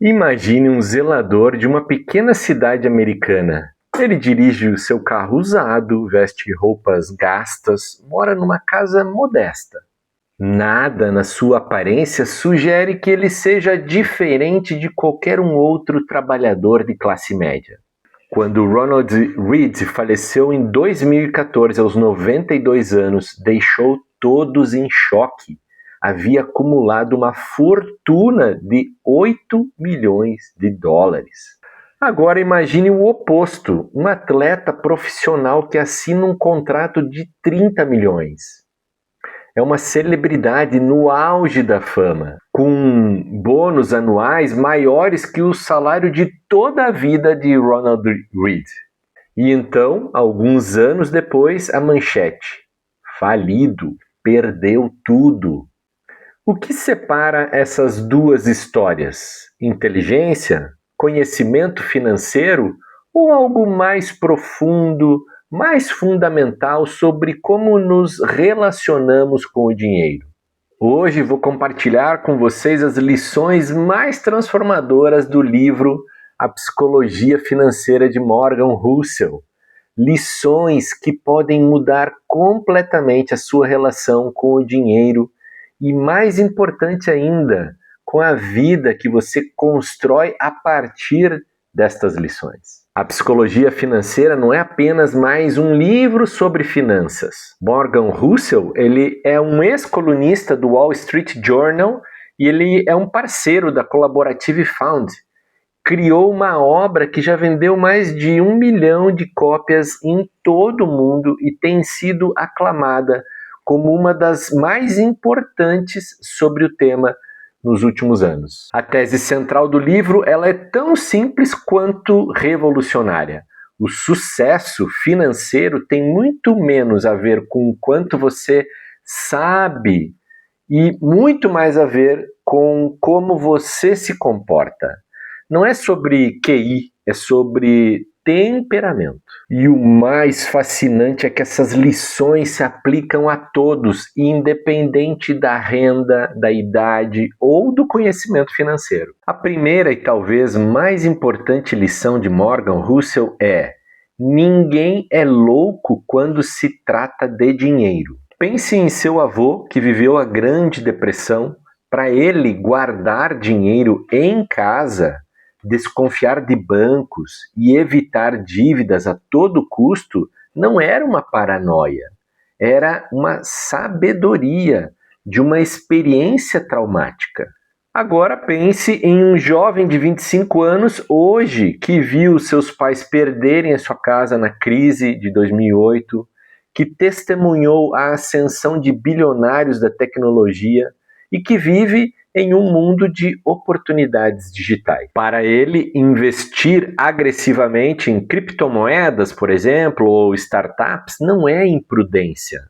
Imagine um zelador de uma pequena cidade americana. Ele dirige o seu carro usado, veste roupas gastas, mora numa casa modesta. Nada na sua aparência sugere que ele seja diferente de qualquer um outro trabalhador de classe média. Quando Ronald Read faleceu em 2014, aos 92 anos, deixou todos em choque. Havia acumulado uma fortuna de 8 milhões de dólares. Agora imagine o oposto, um atleta profissional que assina um contrato de 30 milhões. É uma celebridade no auge da fama, com bônus anuais maiores que o salário de toda a vida de Ronald Read. E então, alguns anos depois, a manchete: falido, perdeu tudo. O que separa essas duas histórias? Inteligência? Conhecimento financeiro? Ou algo mais profundo, mais fundamental sobre como nos relacionamos com o dinheiro? Hoje vou compartilhar com vocês as lições mais transformadoras do livro A Psicologia Financeira de Morgan Housel. Lições que podem mudar completamente a sua relação com o dinheiro e, mais importante ainda, com a vida que você constrói a partir destas lições. A psicologia financeira não é apenas mais um livro sobre finanças. Morgan Housel, ele é um ex-colunista do Wall Street Journal e ele é um parceiro da Collaborative Fund. Criou uma obra que já vendeu mais de 1 milhão de cópias em todo o mundo e tem sido aclamada como uma das mais importantes sobre o tema nos últimos anos. A tese central do livro ela é tão simples quanto revolucionária. O sucesso financeiro tem muito menos a ver com o quanto você sabe e muito mais a ver com como você se comporta. Não é sobre QI, é sobre temperamento. E o mais fascinante é que essas lições se aplicam a todos, independente da renda, da idade ou do conhecimento financeiro. A primeira e talvez mais importante lição de Morgan Housel é: ninguém é louco quando se trata de dinheiro. Pense em seu avô que viveu a Grande Depressão. Para ele, guardar dinheiro em casa, desconfiar de bancos e evitar dívidas a todo custo não era uma paranoia, era uma sabedoria de uma experiência traumática. Agora pense em um jovem de 25 anos hoje que viu seus pais perderem a sua casa na crise de 2008, que testemunhou a ascensão de bilionários da tecnologia e que vive em um mundo de oportunidades digitais. Para ele, investir agressivamente em criptomoedas, por exemplo, ou startups, não é imprudência.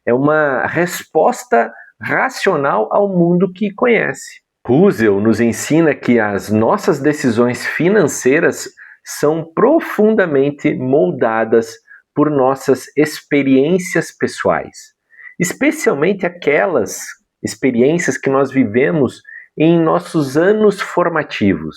É uma resposta racional ao mundo que conhece. Housel nos ensina que as nossas decisões financeiras são profundamente moldadas por nossas experiências pessoais, especialmente aquelas experiências que nós vivemos em nossos anos formativos.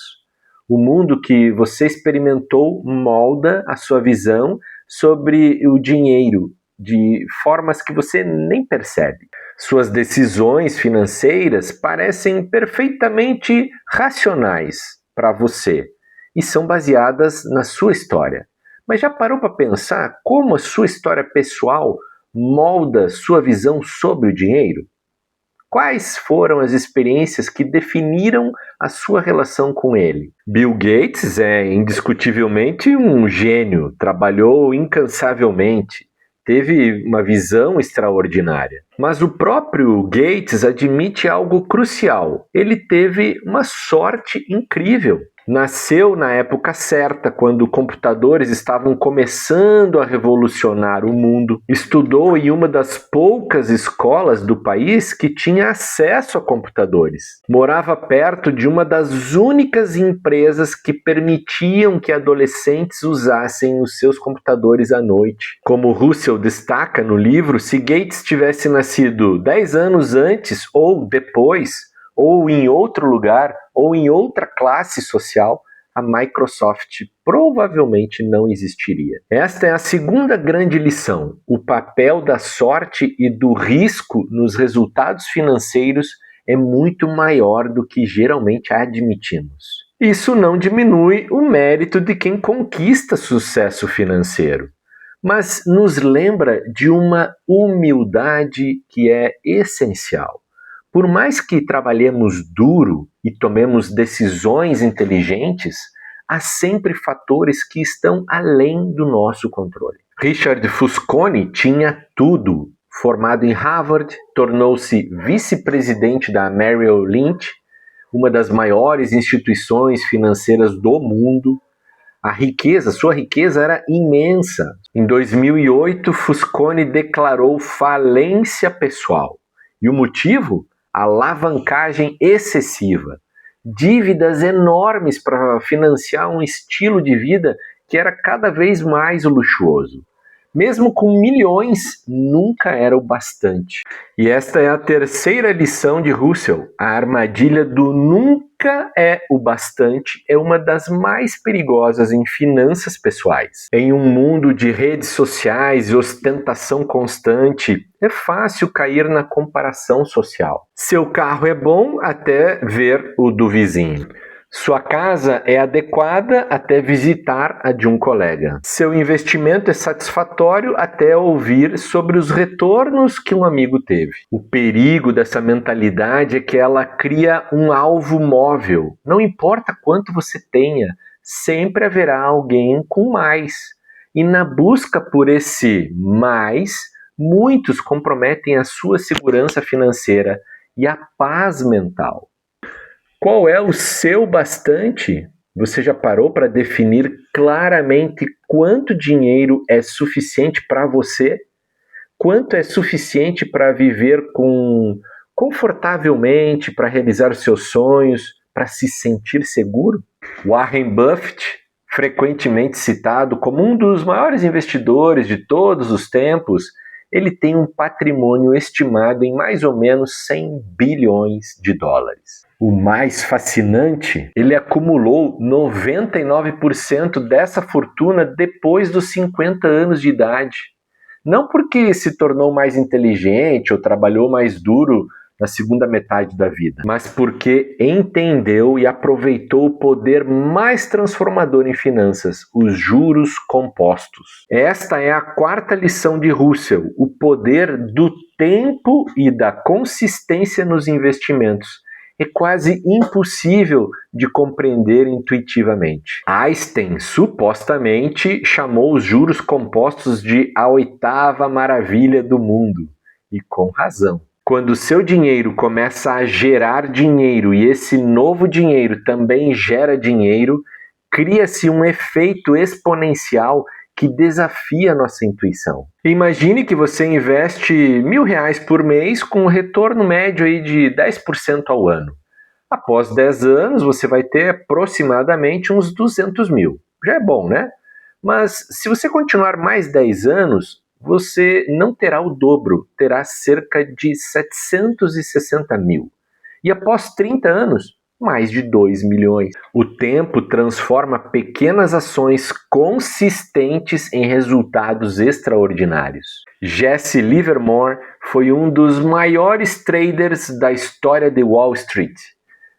O mundo que você experimentou molda a sua visão sobre o dinheiro de formas que você nem percebe. Suas decisões financeiras parecem perfeitamente racionais para você e são baseadas na sua história. Mas já parou para pensar como a sua história pessoal molda sua visão sobre o dinheiro? Quais foram as experiências que definiram a sua relação com ele? Bill Gates é indiscutivelmente um gênio, trabalhou incansavelmente, teve uma visão extraordinária. Mas o próprio Gates admite algo crucial: ele teve uma sorte incrível. Nasceu na época certa, quando computadores estavam começando a revolucionar o mundo. Estudou em uma das poucas escolas do país que tinha acesso a computadores. Morava perto de uma das únicas empresas que permitiam que adolescentes usassem os seus computadores à noite. Como Housel destaca no livro, se Gates tivesse nascido 10 anos antes ou depois, ou em outro lugar, ou em outra classe social, a Microsoft provavelmente não existiria. Esta é a segunda grande lição: o papel da sorte e do risco nos resultados financeiros é muito maior do que geralmente admitimos. Isso não diminui o mérito de quem conquista sucesso financeiro, mas nos lembra de uma humildade que é essencial. Por mais que trabalhemos duro e tomemos decisões inteligentes, há sempre fatores que estão além do nosso controle. Richard Fusconi tinha tudo. Formado em Harvard, tornou-se vice-presidente da Merrill Lynch, uma das maiores instituições financeiras do mundo. Sua riqueza era imensa. Em 2008, Fusconi declarou falência pessoal. E o motivo? Alavancagem excessiva. Dívidas enormes para financiar um estilo de vida que era cada vez mais luxuoso. Mesmo com milhões, nunca era o bastante. E esta é a terceira lição de Russell. A armadilha do nunca é o bastante é uma das mais perigosas em finanças pessoais. Em um mundo de redes sociais e ostentação constante, é fácil cair na comparação social. Seu carro é bom até ver o do vizinho. Sua casa é adequada até visitar a de um colega. Seu investimento é satisfatório até ouvir sobre os retornos que um amigo teve. O perigo dessa mentalidade é que ela cria um alvo móvel. Não importa quanto você tenha, sempre haverá alguém com mais. E na busca por esse mais, muitos comprometem a sua segurança financeira e a paz mental. Qual é o seu bastante? Você já parou para definir claramente quanto dinheiro é suficiente para você? Quanto é suficiente para viver confortavelmente, para realizar os seus sonhos, para se sentir seguro? Warren Buffett, frequentemente citado como um dos maiores investidores de todos os tempos, ele tem um patrimônio estimado em mais ou menos 100 bilhões de dólares. O mais fascinante, ele acumulou 99% dessa fortuna depois dos 50 anos de idade. Não porque se tornou mais inteligente ou trabalhou mais duro na segunda metade da vida, mas porque entendeu e aproveitou o poder mais transformador em finanças, os juros compostos. Esta é a quarta lição de Russell, o poder do tempo e da consistência nos investimentos. É quase impossível de compreender intuitivamente. Einstein supostamente chamou os juros compostos de a oitava maravilha do mundo, e com razão. Quando o seu dinheiro começa a gerar dinheiro e esse novo dinheiro também gera dinheiro, cria-se um efeito exponencial que desafia a nossa intuição. Imagine que você investe R$1.000 por mês com um retorno médio aí de 10% ao ano. Após 10 anos, você vai ter aproximadamente uns 200 mil. Já é bom, né? Mas se você continuar mais 10 anos, você não terá o dobro, terá cerca de 760 mil. E após 30 anos, mais de 2 milhões. O tempo transforma pequenas ações consistentes em resultados extraordinários. Jesse Livermore foi um dos maiores traders da história de Wall Street.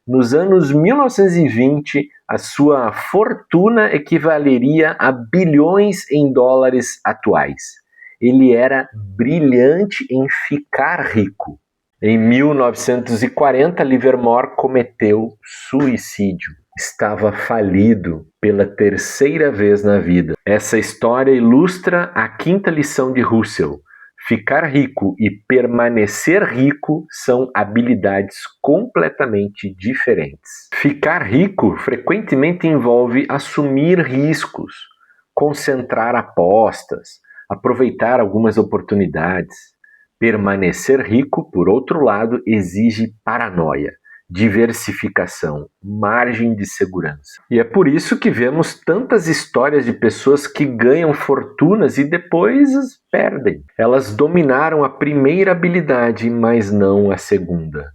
Nos anos 1920, a sua fortuna equivaleria a bilhões em dólares atuais. Ele era brilhante em ficar rico. Em 1940, Livermore cometeu suicídio. Estava falido pela terceira vez na vida. Essa história ilustra a quinta lição de Russell. Ficar rico e permanecer rico são habilidades completamente diferentes. Ficar rico frequentemente envolve assumir riscos, concentrar apostas, aproveitar algumas oportunidades. Permanecer rico, por outro lado, exige paranoia, diversificação, margem de segurança. E é por isso que vemos tantas histórias de pessoas que ganham fortunas e depois as perdem. Elas dominaram a primeira habilidade, mas não a segunda.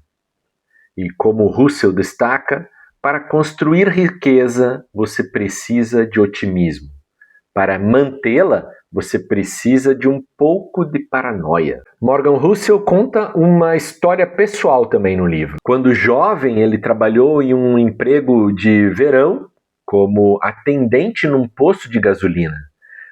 E como Russell destaca, para construir riqueza, você precisa de otimismo. Para mantê-la, você precisa de um pouco de paranoia. Morgan Housel conta uma história pessoal também no livro. Quando jovem, ele trabalhou em um emprego de verão como atendente num posto de gasolina.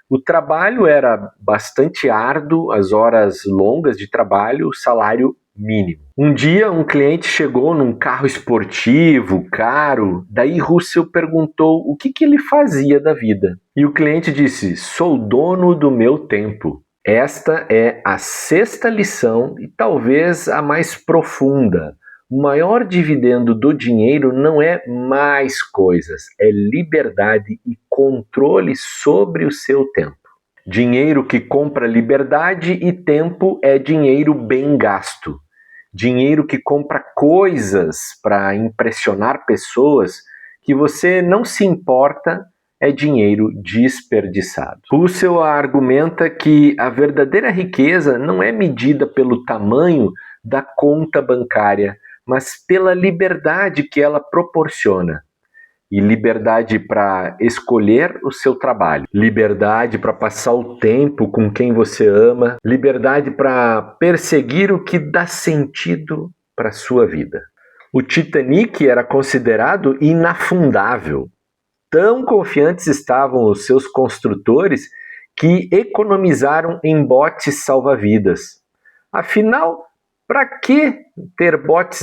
O trabalho era bastante árduo, as horas longas de trabalho, o salário mínimo. Um dia, um cliente chegou num carro esportivo, caro, daí Russell perguntou o que ele fazia da vida. E o cliente disse: "Sou dono do meu tempo." Esta é a sexta lição e talvez a mais profunda. O maior dividendo do dinheiro não é mais coisas, é liberdade e controle sobre o seu tempo. Dinheiro que compra liberdade e tempo é dinheiro bem gasto. Dinheiro que compra coisas para impressionar pessoas que você não se importa é dinheiro desperdiçado. Russell argumenta que a verdadeira riqueza não é medida pelo tamanho da conta bancária, mas pela liberdade que ela proporciona. E liberdade para escolher o seu trabalho, liberdade para passar o tempo com quem você ama, liberdade para perseguir o que dá sentido para a sua vida. O Titanic era considerado inafundável. Tão confiantes estavam os seus construtores que economizaram em botes salva-vidas. Afinal, para que ter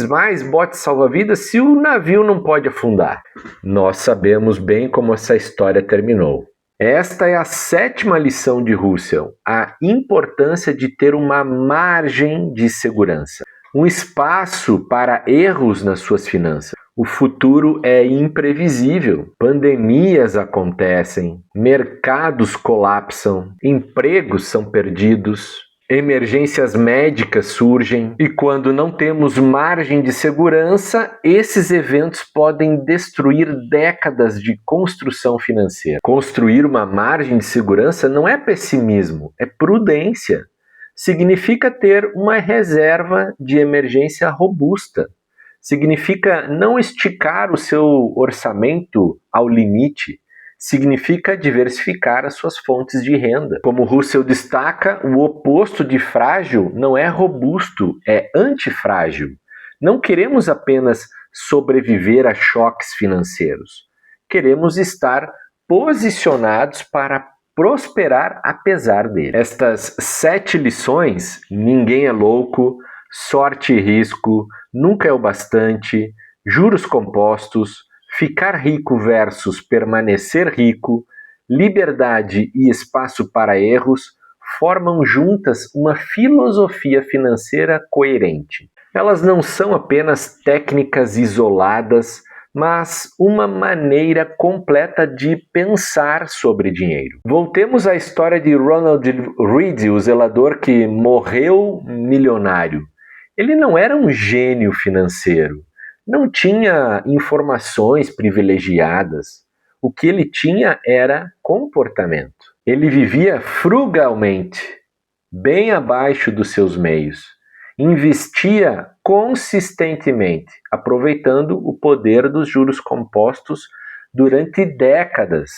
mais botes salva-vidas, se o navio não pode afundar? Nós sabemos bem como essa história terminou. Esta é a sétima lição de Russell, a importância de ter uma margem de segurança, um espaço para erros nas suas finanças. O futuro é imprevisível, pandemias acontecem, mercados colapsam, empregos são perdidos, emergências médicas surgem e quando não temos margem de segurança, esses eventos podem destruir décadas de construção financeira. Construir uma margem de segurança não é pessimismo, é prudência. Significa ter uma reserva de emergência robusta. Significa não esticar o seu orçamento ao limite. Significa diversificar as suas fontes de renda. Como Russell destaca, o oposto de frágil não é robusto, é antifrágil. Não queremos apenas sobreviver a choques financeiros. Queremos estar posicionados para prosperar apesar dele. Estas 7 lições, ninguém é louco, sorte e risco, nunca é o bastante, juros compostos, ficar rico versus permanecer rico, liberdade e espaço para erros formam juntas uma filosofia financeira coerente. Elas não são apenas técnicas isoladas, mas uma maneira completa de pensar sobre dinheiro. Voltemos à história de Ronald Read, o zelador que morreu milionário. Ele não era um gênio financeiro. Não tinha informações privilegiadas. O que ele tinha era comportamento. Ele vivia frugalmente, bem abaixo dos seus meios. Investia consistentemente, aproveitando o poder dos juros compostos durante décadas.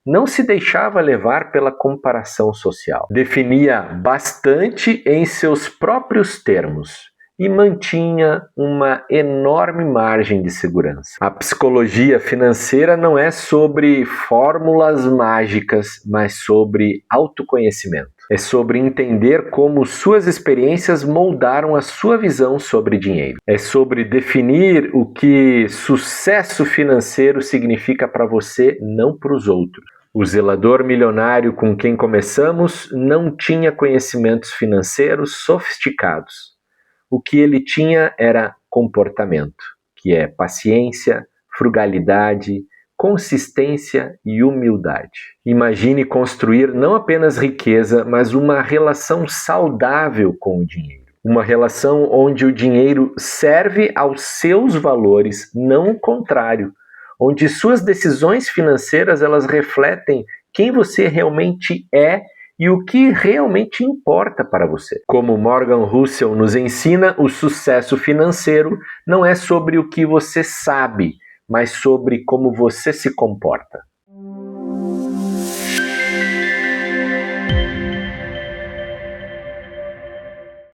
Não se deixava levar pela comparação social. Definia bastante em seus próprios termos e mantinha uma enorme margem de segurança. A psicologia financeira não é sobre fórmulas mágicas, mas sobre autoconhecimento. É sobre entender como suas experiências moldaram a sua visão sobre dinheiro. É sobre definir o que sucesso financeiro significa para você, não para os outros. O zelador milionário com quem começamos não tinha conhecimentos financeiros sofisticados. O que ele tinha era comportamento, que é paciência, frugalidade, consistência e humildade. Imagine construir não apenas riqueza, mas uma relação saudável com o dinheiro. Uma relação onde o dinheiro serve aos seus valores, não o contrário. Onde suas decisões financeiras elas refletem quem você realmente é e o que realmente importa para você. Como Morgan Housel nos ensina, o sucesso financeiro não é sobre o que você sabe, mas sobre como você se comporta.